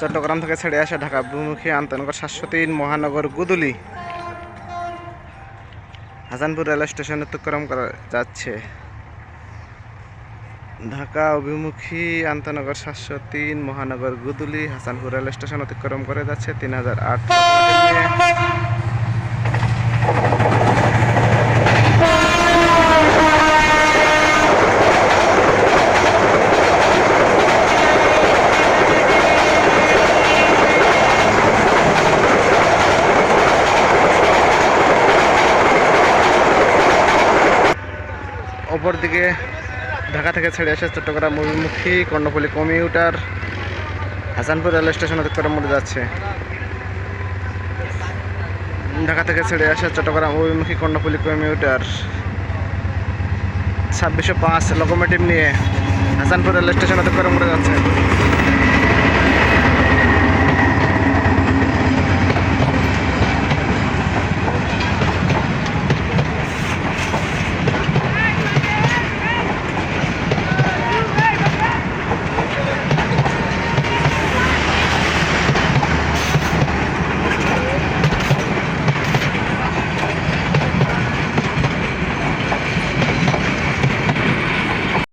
চট্টগ্রাম থেকে ছেড়ে আসা ঢাকা অভিমুখী আন্তনগর 703 মহানগর গুদুলি হাসানপুর রেল স্টেশন অতিক্রম করা যাচ্ছে। ঢাকা অভিমুখী আন্তনগর 703 মহানগর গুদুলি হাসানপুর রেল স্টেশন অতিক্রম করে যাচ্ছে 3008 অপরদিকে ঢাকা থেকে ছেড়ে আসে চট্টগ্রাম অভিমুখী Karnaphuli commuter Hasanpur rail station অতিক্রম করে যাচ্ছে। ঢাকা থেকে ছেড়ে আসে চট্টগ্রাম অভিমুখী কর্ণফুলী কমিউটার 2605 লোকোমোটিভ নিয়ে হাসানপুর রেল স্টেশন অতিক্রম করে যাচ্ছে।